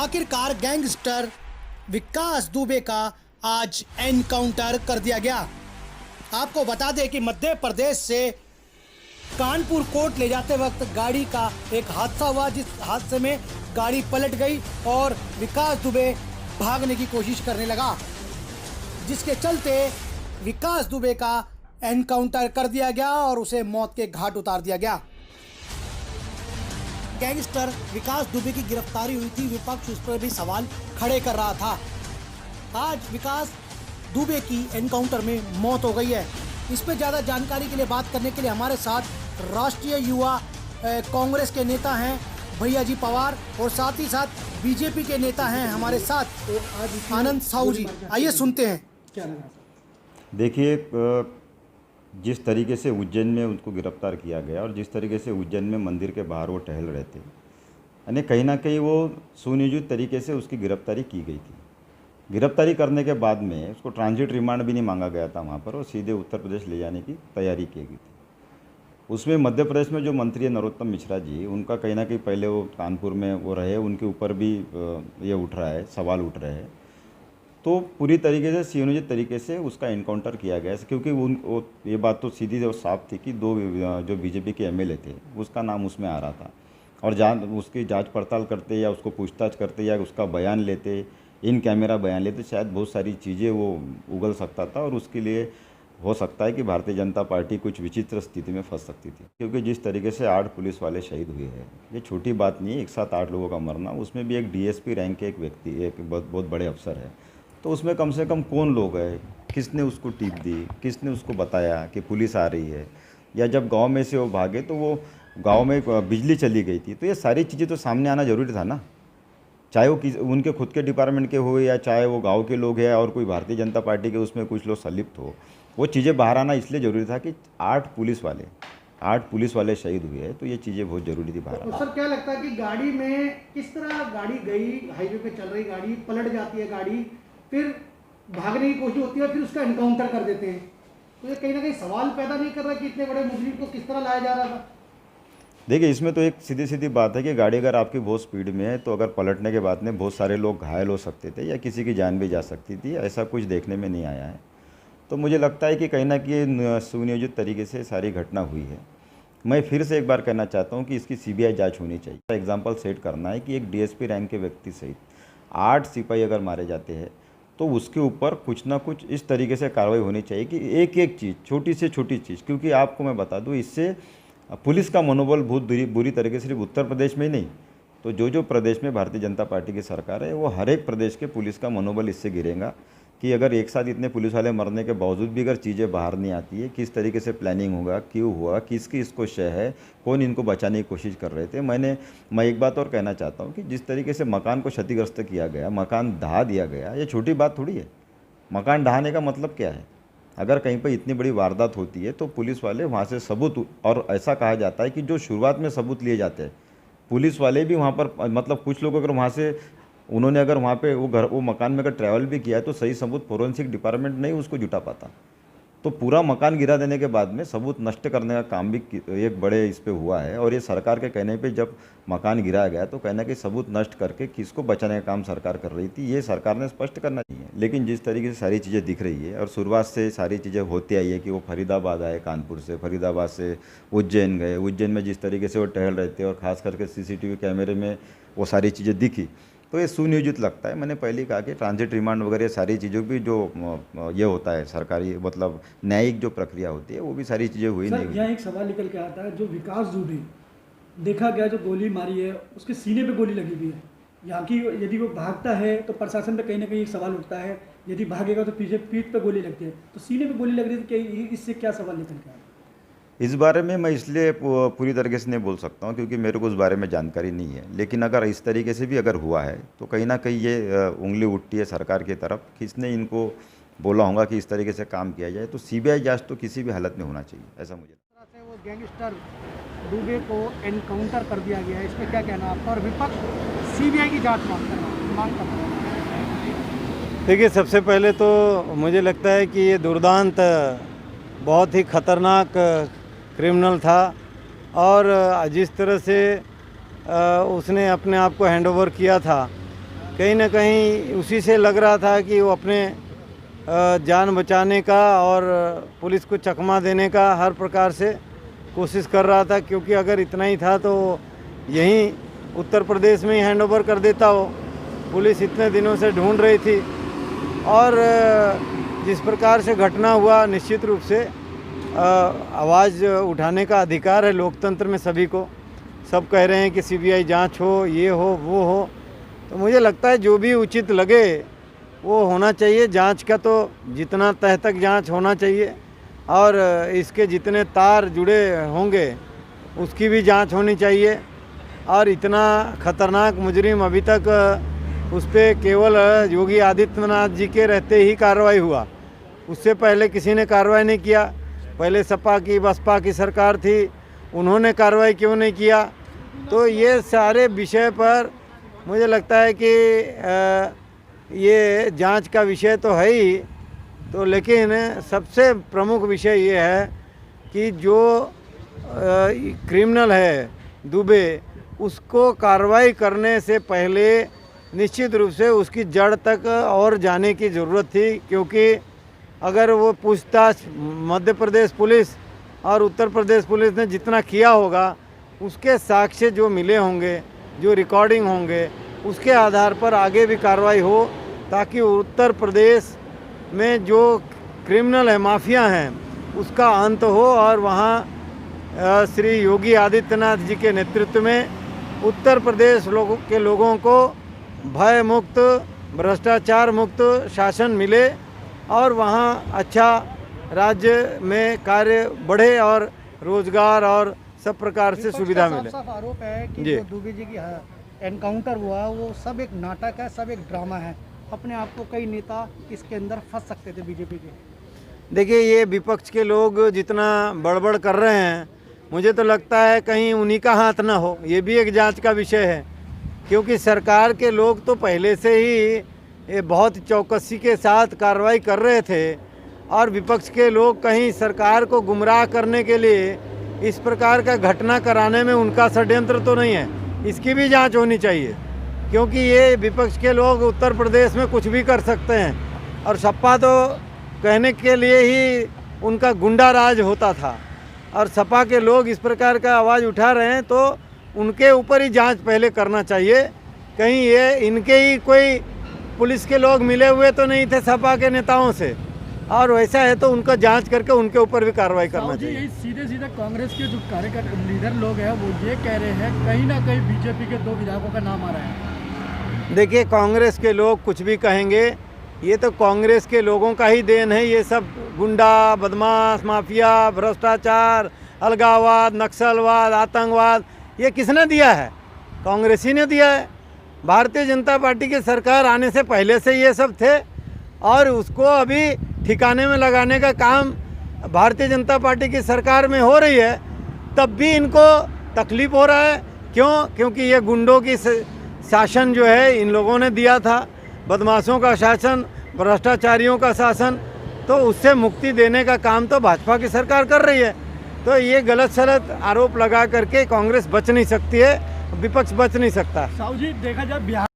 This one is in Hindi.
आखिरकार गैंगस्टर विकास दुबे का आज एनकाउंटर कर दिया गया। आपको बता दें कि मध्य प्रदेश से कानपुर कोर्ट ले जाते वक्त गाड़ी का एक हादसा हुआ, जिस हादसे में गाड़ी पलट गई और विकास दुबे भागने की कोशिश करने लगा, जिसके चलते विकास दुबे का एनकाउंटर कर दिया गया और उसे मौत के घाट उतार दिया गया। गैंगस्टर विकास दुबे की गिरफ्तारी हुई थी, विपक्ष उस पर भी सवाल खड़े कर रहा था। आज विकास दुबे की एनकाउंटर में मौत हो गई है। इस पर ज़्यादा जानकारी के लिए बात करने के लिए हमारे साथ राष्ट्रीय युवा कांग्रेस के नेता हैं भैया जी पवार और साथ ही साथ बीजेपी के नेता हैं हमारे साथ आनंद साहू जी। आइए सुनते हैं क्या लगा। देखिए, जिस तरीके से उज्जैन में उनको गिरफ्तार किया गया और जिस तरीके से उज्जैन में मंदिर के बाहर वो टहल रहे थे, यानी कहीं ना कहीं वो सुनियोजित तरीके से उसकी गिरफ्तारी की गई थी। गिरफ्तारी करने के बाद में उसको ट्रांजिट रिमांड भी नहीं मांगा गया था वहाँ पर, और सीधे उत्तर प्रदेश ले जाने की तैयारी की गई थी। उसमें मध्य प्रदेश में जो मंत्री है नरोत्तम मिश्रा जी, उनका कहीं ना कहीं पहले वो कानपुर में वो रहे, उनके ऊपर भी ये उठ रहा है, सवाल उठ रहे हैं। तो पूरी तरीके से सुनियोजित तरीके से उसका इनकाउंटर किया गया, क्योंकि ये बात तो सीधी और साफ थी कि दो जो बीजेपी के एमएलए थे उसका नाम उसमें आ रहा था, और उसकी जांच पड़ताल करते या उसको पूछताछ करते या उसका बयान लेते, इन कैमरा बयान लेते, शायद बहुत सारी चीज़ें वो उगल सकता था, और उसके लिए हो सकता है कि भारतीय जनता पार्टी कुछ विचित्र स्थिति में फंस सकती थी। क्योंकि जिस तरीके से 8 पुलिस वाले शहीद हुए हैं, ये छोटी बात नहीं है। एक साथ 8 लोगों का मरना, उसमें भी एक डीएसपी रैंक के एक व्यक्ति, एक बहुत बड़े अफसर है, तो उसमें कम से कम कौन लोग हैं, किसने उसको टिप दी, किसने उसको बताया कि पुलिस आ रही है, या जब गांव में से वो भागे तो वो गांव में बिजली चली गई थी, तो ये सारी चीज़ें तो सामने आना जरूरी था ना। चाहे वो उनके खुद के डिपार्टमेंट के हो या चाहे वो गांव के लोग हैं और कोई भारतीय जनता पार्टी के उसमें कुछ लोग संलिप्त हो, वो चीज़ें बाहर आना इसलिए ज़रूरी था कि 8 पुलिस वाले शहीद हुए हैं, तो ये चीज़ें बहुत ज़रूरी थी बाहर आना। तो सर क्या लगता है कि गाड़ी में किस तरह गाड़ी गई, हाईवे पे चल रही गाड़ी पलट जाती है, गाड़ी फिर भागने की कोशिश होती है, फिर उसका एनकाउंटर कर देते हैं, तो ये कहीं ना कहीं सवाल पैदा नहीं कर रहा कि इतने बड़े मुजरिम को किस तरह लाया जा रहा था। देखिए, इसमें तो एक सीधी बात है कि गाड़ी अगर आपकी बहुत स्पीड में है तो अगर पलटने के बाद में बहुत सारे लोग घायल हो सकते थे या किसी की जान भी जा सकती थी। ऐसा कुछ देखने में नहीं आया है, तो मुझे लगता है कि कहीं ना कहीं सुनियोजित तरीके से सारी घटना हुई है। मैं फिर से एक बार कहना चाहता हूँ कि इसकी सीबीआई जांच होनी चाहिए। एग्जाम्पल सेट करना है कि एक डीएसपी रैंक के व्यक्ति सहित 8 सिपाही अगर मारे जाते हैं तो उसके ऊपर कुछ ना कुछ इस तरीके से कार्रवाई होनी चाहिए कि एक चीज़, छोटी से छोटी चीज़, क्योंकि आपको मैं बता दूँ, इससे पुलिस का मनोबल बहुत बुरी तरीके से सिर्फ उत्तर प्रदेश में ही नहीं, तो जो प्रदेश में भारतीय जनता पार्टी की सरकार है वो हर एक प्रदेश के पुलिस का मनोबल इससे गिरेगा कि अगर एक साथ इतने पुलिस वाले मरने के बावजूद भी अगर चीज़ें बाहर नहीं आती है, किस तरीके से प्लानिंग होगा, क्यों हुआ, किसकी इसको शय है, कौन इनको बचाने की कोशिश कर रहे थे। मैं एक बात और कहना चाहता हूँ कि जिस तरीके से मकान को क्षतिग्रस्त किया गया, मकान ढहा दिया गया, ये छोटी बात थोड़ी है। मकान ढहाने का मतलब क्या है? अगर कहीं पर इतनी बड़ी वारदात होती है तो पुलिस वाले वहाँ से सबूत, और ऐसा कहा जाता है कि जो शुरुआत में सबूत लिए जाते हैं पुलिस वाले भी वहाँ पर, मतलब कुछ लोग अगर वहाँ से उन्होंने अगर वहाँ पे वो मकान में अगर ट्रैवल भी किया है तो सही सबूत फोरेंसिक डिपार्टमेंट नहीं उसको जुटा पाता। तो पूरा मकान गिरा देने के बाद में सबूत नष्ट करने का काम भी एक बड़े इस पे हुआ है, और ये सरकार के कहने पे जब मकान गिराया गया तो कहना कि सबूत नष्ट करके किसको बचाने का काम सरकार कर रही थी, ये सरकार ने स्पष्ट करना चाहिए। लेकिन जिस तरीके से सारी चीज़ें दिख रही है और शुरुआत से सारी चीज़ें होती आई है कि वो फरीदाबाद आए, कानपुर से, फरीदाबाद से उज्जैन गए, उज्जैन में जिस तरीके से वो टहल रहे थे और ख़ास करके सीसीटीवी कैमरे में वो सारी चीज़ें दिखी, तो ये सुनियोजित लगता है। मैंने पहले कहा कि ट्रांजिट रिमांड वगैरह सारी चीज़ों की जो ये होता है सरकारी, मतलब न्यायिक जो प्रक्रिया होती है, वो भी सारी चीज़ें हुई नहीं। यहाँ एक सवाल निकल के आता है, जो विकास दुबे देखा गया जो गोली मारी है उसके सीने पे गोली लगी हुई है, यहाँ की यदि वो भागता है तो प्रशासन पे कहीं ना कहीं एक सवाल उठता है, यदि भागेगा तो पीछे पीठ पे गोली लगती है, तो सीने पे गोली लग रही है, तो इससे क्या सवाल निकल के आता है? इस बारे में मैं इसलिए पूरी तरीके से नहीं बोल सकता हूँ क्योंकि मेरे को उस बारे में जानकारी नहीं है, लेकिन अगर इस तरीके से भी अगर हुआ है तो कहीं ना कहीं ये उंगली उठती है सरकार की तरफ, किसने इनको बोला होगा कि इस तरीके से काम किया जाए। तो सीबीआई जांच तो किसी भी हालत में होना चाहिए, ऐसा मुझे। वो गैंगस्टर दुबे को एनकाउंटर कर दिया गया है, इस पर क्या कहना आपका? और विपक्ष सीबीआई की जांच मांग कर रहा है। देखिए, सबसे पहले तो मुझे लगता है कि ये दुर्दांत बहुत ही खतरनाक क्रिमिनल था, और जिस तरह से उसने अपने आप को हैंडओवर किया था कहीं ना कहीं उसी से लग रहा था कि वो अपने जान बचाने का और पुलिस को चकमा देने का हर प्रकार से कोशिश कर रहा था, क्योंकि अगर इतना ही था तो यहीं उत्तर प्रदेश में ही हैंडओवर कर देता हो। पुलिस इतने दिनों से ढूंढ रही थी और जिस प्रकार से घटना हुआ, निश्चित रूप से आवाज़ उठाने का अधिकार है लोकतंत्र में सभी को। सब कह रहे हैं कि सीबीआई जांच हो, ये हो, वो हो, तो मुझे लगता है जो भी उचित लगे वो होना चाहिए। जांच का तो जितना तह तक जांच होना चाहिए और इसके जितने तार जुड़े होंगे उसकी भी जांच होनी चाहिए। और इतना खतरनाक मुजरिम अभी तक उस पर केवल योगी आदित्यनाथ जी के रहते ही कार्रवाई हुआ, उससे पहले किसी ने कार्रवाई नहीं किया। पहले सपा की बसपा की सरकार थी, उन्होंने कार्रवाई क्यों नहीं किया? तो ये सारे विषय पर मुझे लगता है कि ये जांच का विषय तो है ही, तो लेकिन सबसे प्रमुख विषय ये है कि जो क्रिमिनल है दुबे, उसको कार्रवाई करने से पहले निश्चित रूप से उसकी जड़ तक और जाने की ज़रूरत थी, क्योंकि अगर वो पूछताछ मध्य प्रदेश पुलिस और उत्तर प्रदेश पुलिस ने जितना किया होगा, उसके साक्ष्य जो मिले होंगे, जो रिकॉर्डिंग होंगे, उसके आधार पर आगे भी कार्रवाई हो, ताकि उत्तर प्रदेश में जो क्रिमिनल है, माफिया हैं, उसका अंत हो और वहाँ श्री योगी आदित्यनाथ जी के नेतृत्व में उत्तर प्रदेश के लोगों को भय मुक्त, भ्रष्टाचार मुक्त शासन मिले और वहाँ अच्छा राज्य में कार्य बढ़े और रोजगार और सब प्रकार से सुविधा मिले। साफ आरोप है कि जी। जो दुबे जी की एनकाउंटर हुआ वो सब एक नाटक है, सब एक ड्रामा है। अपने आप को कई नेता इसके अंदर फंस सकते थे बीजेपी के। देखिए, ये विपक्ष के लोग जितना बड़बड़ कर रहे हैं, मुझे तो लगता है कहीं उन्हीं का हाथ ना हो। ये भी एक जांच का विषय है, क्योंकि सरकार के लोग तो पहले से ही ये बहुत चौकसी के साथ कार्रवाई कर रहे थे और विपक्ष के लोग कहीं सरकार को गुमराह करने के लिए इस प्रकार का घटना कराने में उनका षड्यंत्र तो नहीं है। इसकी भी जांच होनी चाहिए, क्योंकि ये विपक्ष के लोग उत्तर प्रदेश में कुछ भी कर सकते हैं और सपा तो कहने के लिए ही उनका गुंडा राज होता था, और सपा के लोग इस प्रकार का आवाज़ उठा रहे हैं तो उनके ऊपर ही जांच पहले करना चाहिए। कहीं ये इनके ही कोई पुलिस के लोग मिले हुए तो नहीं थे सपा के नेताओं से, और वैसा है तो उनका जांच करके उनके ऊपर भी कार्रवाई करना चाहिए। यही सीधे सीधे कांग्रेस के जो कार्यकर्ता लीडर लोग हैं वो ये कह रहे हैं कहीं ना कहीं बीजेपी के 2 विधायकों का नाम आ रहा है। देखिए, कांग्रेस के लोग कुछ भी कहेंगे, ये तो कांग्रेस के लोगों का ही देन है। ये सब गुंडा, बदमाश, माफिया, भ्रष्टाचार, अलगाववाद, नक्सलवाद, आतंकवाद, ये किसने दिया है? कांग्रेस ही ने दिया है। भारतीय जनता पार्टी की सरकार आने से पहले से ये सब थे और उसको अभी ठिकाने में लगाने का काम भारतीय जनता पार्टी की सरकार में हो रही है, तब भी इनको तकलीफ हो रहा है। क्यों? क्योंकि ये गुंडों की शासन जो है इन लोगों ने दिया था, बदमाशों का शासन, भ्रष्टाचारियों का शासन, तो उससे मुक्ति देने का काम तो भाजपा की सरकार कर रही है। तो ये गलत सलत आरोप लगा करके कांग्रेस बच नहीं सकती है, विपक्ष बच नहीं सकता। साहू जी, देखा जाए बिहार